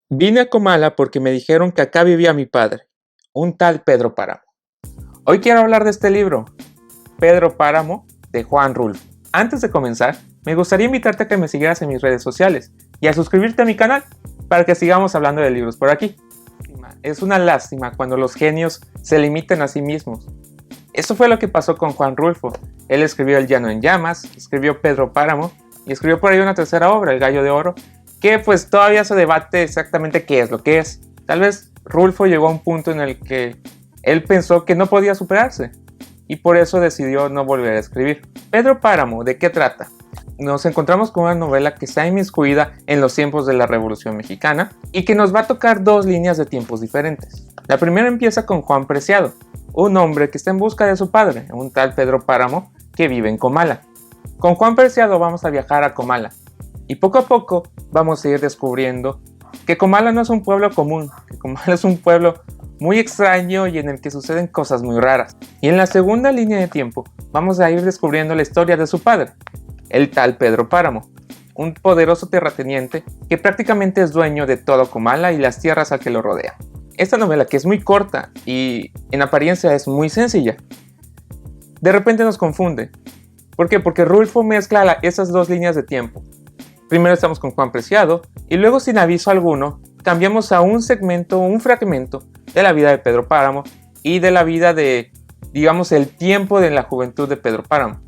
Vine a Comala porque me dijeron que acá vivía mi padre, un tal Pedro Páramo. Hoy quiero hablar de este libro, Pedro Páramo, de Juan Rulfo. Antes de comenzar, me gustaría invitarte a que me siguieras en mis redes sociales y a suscribirte a mi canal para que sigamos hablando de libros por aquí. Es una lástima cuando los genios se limitan a sí mismos. Eso fue lo que pasó con Juan Rulfo. Él escribió El Llano en Llamas, escribió Pedro Páramo y escribió por ahí una tercera obra, El Gallo de Oro, que pues todavía se debate exactamente qué es lo que es. Tal vez Rulfo llegó a un punto en el que él pensó que no podía superarse y por eso decidió no volver a escribir. Pedro Páramo, ¿de qué trata? Nos encontramos con una novela que está inmiscuida en los tiempos de la Revolución Mexicana y que nos va a tocar dos líneas de tiempos diferentes. La primera empieza con Juan Preciado, un hombre que está en busca de su padre, un tal Pedro Páramo que vive en Comala. Con Juan Preciado vamos a viajar a Comala y poco a poco vamos a ir descubriendo que Comala no es un pueblo común, que Comala es un pueblo muy extraño y en el que suceden cosas muy raras. Y en la segunda línea de tiempo vamos a ir descubriendo la historia de su padre, el tal Pedro Páramo, un poderoso terrateniente que prácticamente es dueño de todo Comala y las tierras a que lo rodean. Esta novela, que es muy corta y en apariencia es muy sencilla, de repente nos confunde. ¿Por qué? Porque Rulfo mezcla esas dos líneas de tiempo. Primero estamos con Juan Preciado y luego, sin aviso alguno, cambiamos a un segmento, un fragmento de la vida de Pedro Páramo y de la vida de, digamos, el tiempo de la juventud de Pedro Páramo.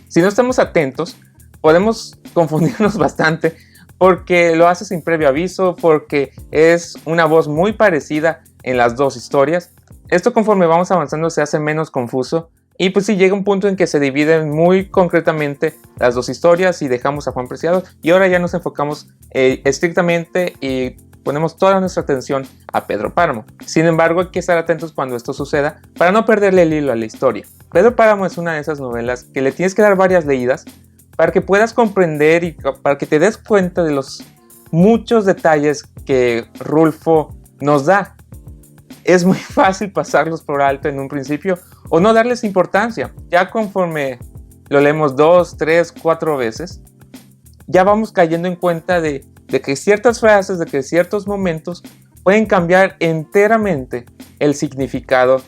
Si no estamos atentos, podemos confundirnos bastante porque lo hace sin previo aviso, porque es una voz muy parecida en las dos historias. Esto, conforme vamos avanzando, se hace menos confuso. Y pues sí, llega un punto en que se dividen muy concretamente las dos historias y dejamos a Juan Preciado y ahora ya nos enfocamos estrictamente y ponemos toda nuestra atención a Pedro Páramo. Sin embargo, hay que estar atentos cuando esto suceda para no perderle el hilo a la historia. Pedro Páramo es una de esas novelas que le tienes que dar varias leídas para que puedas comprender y para que te des cuenta de los muchos detalles que Rulfo nos da. Es muy fácil pasarlos por alto en un principio o no darles importancia. Ya conforme lo leemos 2, 3, 4 veces, ya vamos cayendo en cuenta de que ciertas frases, de que ciertos momentos pueden cambiar enteramente el significado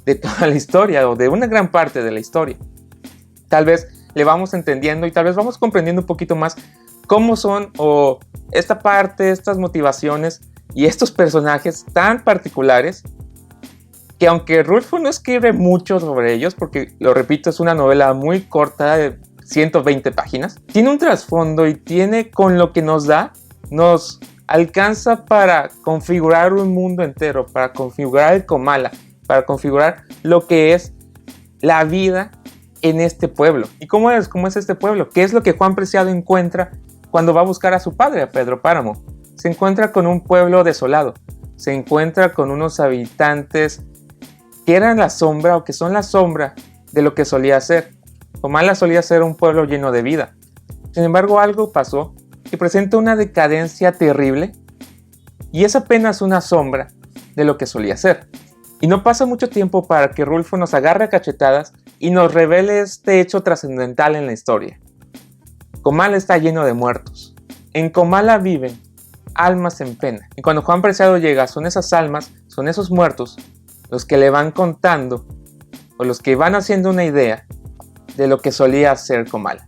de toda la historia o de una gran parte de la historia. Tal vez le vamos entendiendo y tal vez vamos comprendiendo un poquito más cómo son o esta parte, estas motivaciones y estos personajes tan particulares que, aunque Rulfo no escribe mucho sobre ellos, porque lo repito, es una novela muy corta de 120 páginas, tiene un trasfondo y tiene, con lo que nos da, nos alcanza para configurar un mundo entero, para configurar el Comala, para configurar lo que es la vida en este pueblo. ¿Y cómo es este pueblo? ¿Qué es lo que Juan Preciado encuentra cuando va a buscar a su padre, a Pedro Páramo? Se encuentra con un pueblo desolado, se encuentra con unos habitantes que eran la sombra o que son la sombra de lo que solía ser. Comala solía ser un pueblo lleno de vida. Sin embargo, algo pasó que presenta una decadencia terrible y es apenas una sombra de lo que solía ser. Y no pasa mucho tiempo para que Rulfo nos agarre a cachetadas y nos revele este hecho trascendental en la historia. Comala está lleno de muertos. En Comala viven almas en pena. Y cuando Juan Preciado llega, son esas almas, son esos muertos, los que le van contando o los que van haciendo una idea de lo que solía ser Comala.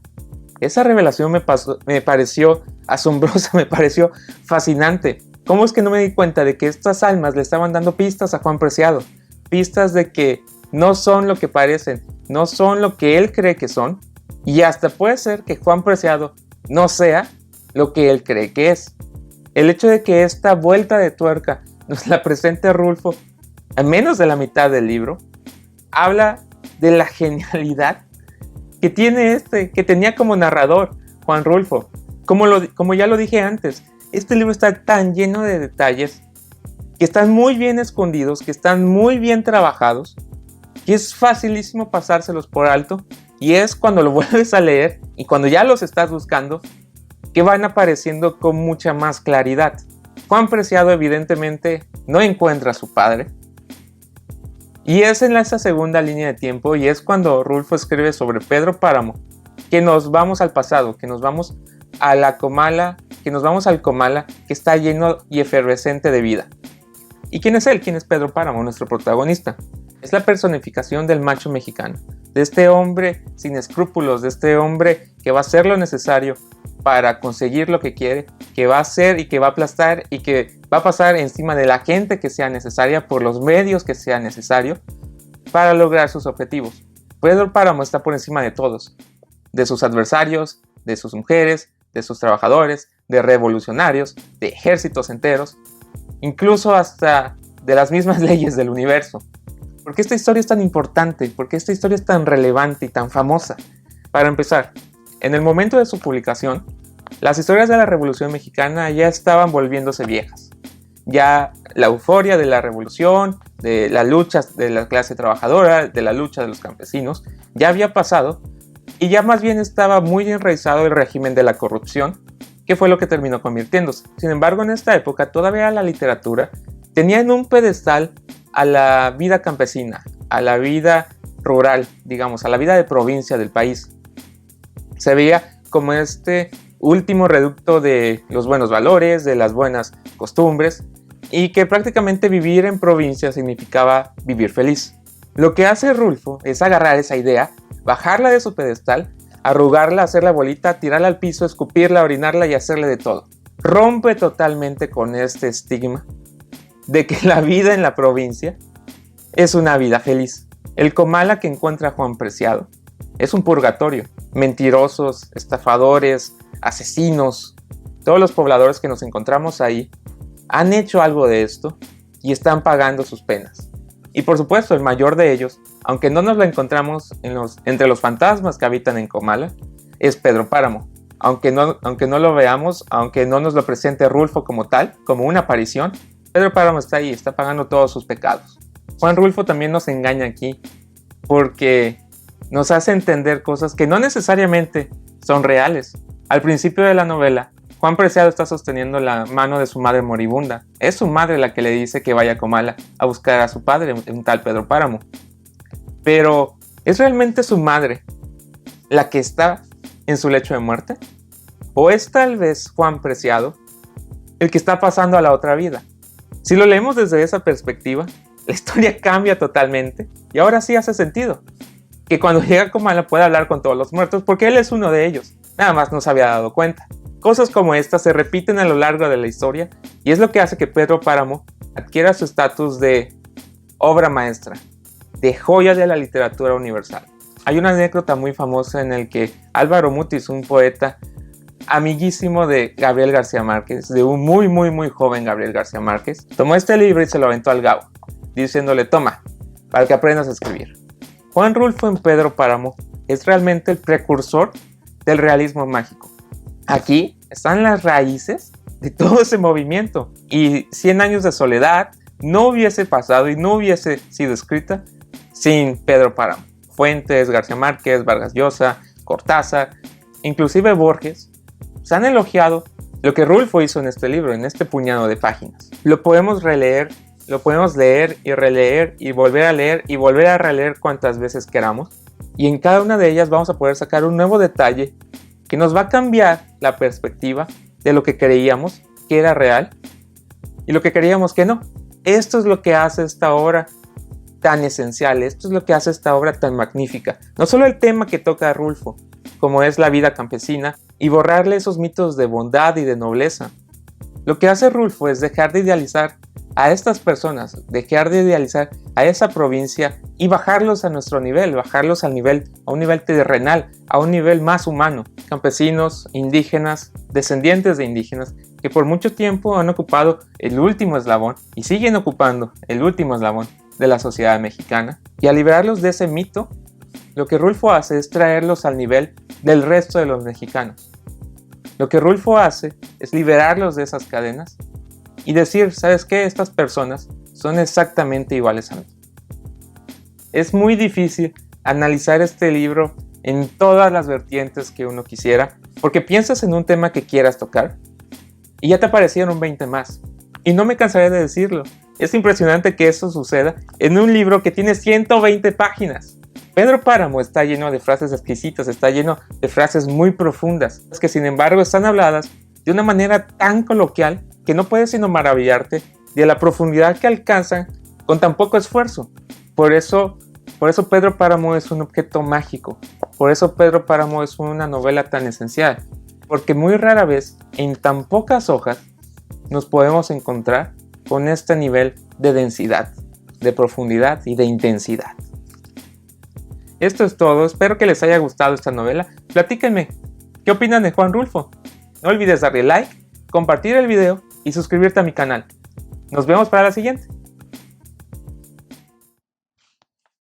Esa revelación me pareció asombrosa, me pareció fascinante. ¿Cómo es que no me di cuenta de que estas almas le estaban dando pistas a Juan Preciado? Pistas de que no son lo que parecen, no son lo que él cree que son, y hasta puede ser que Juan Preciado no sea lo que él cree que es. El hecho de que esta vuelta de tuerca nos la presente Rulfo a menos de la mitad del libro, habla de la genialidad que tiene que tenía como narrador Juan Rulfo. Como ya lo dije antes, este libro está tan lleno de detalles que están muy bien escondidos, que están muy bien trabajados, que es facilísimo pasárselos por alto, y es cuando lo vuelves a leer y cuando ya los estás buscando que van apareciendo con mucha más claridad. Juan Preciado evidentemente no encuentra a su padre, y es en esa segunda línea de tiempo, y es cuando Rulfo escribe sobre Pedro Páramo, que nos vamos al pasado, que nos vamos a la Comala que nos vamos al Comala, que está lleno y efervescente de vida. ¿Y quién es él? ¿Quién es Pedro Páramo, nuestro protagonista? Es la personificación del macho mexicano, de este hombre sin escrúpulos, de este hombre que va a hacer lo necesario para conseguir lo que quiere, que va a hacer y que va a aplastar y que va a pasar encima de la gente que sea necesaria por los medios que sea necesario para lograr sus objetivos. Pedro Páramo está por encima de todos, de sus adversarios, de sus mujeres, de sus trabajadores, de revolucionarios, de ejércitos enteros, incluso hasta de las mismas leyes del universo. ¿Por qué esta historia es tan importante? ¿Por qué esta historia es tan relevante y tan famosa? Para empezar, en el momento de su publicación, las historias de la Revolución Mexicana ya estaban volviéndose viejas. Ya la euforia de la revolución, de las luchas de la clase trabajadora, de la lucha de los campesinos, ya había pasado y ya más bien estaba muy enraizado el régimen de la corrupción, que fue lo que terminó convirtiéndose. Sin embargo, en esta época todavía la literatura tenía en un pedestal a la vida campesina, a la vida rural, digamos, a la vida de provincia del país. Se veía como este último reducto de los buenos valores, de las buenas costumbres, y que prácticamente vivir en provincia significaba vivir feliz. Lo que hace Rulfo es agarrar esa idea, bajarla de su pedestal, arrugarla, hacerla bolita, tirarla al piso, escupirla, orinarla y hacerle de todo. Rompe totalmente con este estigma de que la vida en la provincia es una vida feliz. El Comala que encuentra Juan Preciado es un purgatorio. Mentirosos, estafadores, asesinos, todos los pobladores que nos encontramos ahí han hecho algo de esto y están pagando sus penas. Y por supuesto, el mayor de ellos, aunque no nos lo encontramos entre los fantasmas que habitan en Comala, es Pedro Páramo. Aunque no lo veamos, aunque no nos lo presente Rulfo como tal, como una aparición, Pedro Páramo está ahí, está pagando todos sus pecados. Juan Rulfo también nos engaña aquí porque nos hace entender cosas que no necesariamente son reales. Al principio de la novela, Juan Preciado está sosteniendo la mano de su madre moribunda. Es su madre la que le dice que vaya a Comala a buscar a su padre, un tal Pedro Páramo. Pero, ¿es realmente su madre la que está en su lecho de muerte? ¿O es tal vez Juan Preciado el que está pasando a la otra vida? Si lo leemos desde esa perspectiva, la historia cambia totalmente y ahora sí hace sentido que cuando llega a Comala pueda hablar con todos los muertos porque él es uno de ellos, nada más no se había dado cuenta. Cosas como estas se repiten a lo largo de la historia y es lo que hace que Pedro Páramo adquiera su estatus de obra maestra, de joya de la literatura universal. Hay una anécdota muy famosa en el que Álvaro Mutis, un poeta amiguísimo de Gabriel García Márquez, de un muy joven Gabriel García Márquez, tomó este libro y se lo aventó al Gabo, diciéndole: toma, para que aprendas a escribir. Juan Rulfo en Pedro Páramo es realmente el precursor del realismo mágico. Aquí están las raíces de todo ese movimiento y 100 años de soledad no hubiese pasado y no hubiese sido escrita sin Pedro Páramo. Fuentes, García Márquez, Vargas Llosa, Cortázar, inclusive Borges, se han elogiado lo que Rulfo hizo en este libro, en este puñado de páginas. Lo podemos releer, lo podemos leer y releer y volver a leer y volver a releer cuantas veces queramos. Y en cada una de ellas vamos a poder sacar un nuevo detalle que nos va a cambiar la perspectiva de lo que creíamos que era real y lo que creíamos que no. Esto es lo que hace esta obra tan esencial, esto es lo que hace esta obra tan magnífica. No solo el tema que toca a Rulfo, como es la vida campesina, y borrarle esos mitos de bondad y de nobleza. Lo que hace Rulfo es dejar de idealizar a estas personas, dejar de idealizar a esa provincia y bajarlos a nuestro nivel, bajarlos a un nivel terrenal, a un nivel más humano. Campesinos, indígenas, descendientes de indígenas, que por mucho tiempo han ocupado el último eslabón y siguen ocupando el último eslabón de la sociedad mexicana. Y al liberarlos de ese mito, lo que Rulfo hace es traerlos al nivel del resto de los mexicanos. Lo que Rulfo hace es liberarlos de esas cadenas y decir: ¿sabes qué? Estas personas son exactamente iguales a mí. Es muy difícil analizar este libro en todas las vertientes que uno quisiera, porque piensas en un tema que quieras tocar y ya te aparecieron 20 más. Y no me cansaré de decirlo. Es impresionante que eso suceda en un libro que tiene 120 páginas. Pedro Páramo está lleno de frases exquisitas, está lleno de frases muy profundas, que sin embargo están habladas de una manera tan coloquial que no puedes sino maravillarte de la profundidad que alcanzan con tan poco esfuerzo. Por eso Pedro Páramo es un objeto mágico. Por eso Pedro Páramo es una novela tan esencial. Porque muy rara vez, en tan pocas hojas, nos podemos encontrar con este nivel de densidad, de profundidad y de intensidad. Esto es todo, espero que les haya gustado esta novela. Platíquenme, ¿qué opinan de Juan Rulfo? No olvides darle like, compartir el video y suscribirte a mi canal. Nos vemos para la siguiente.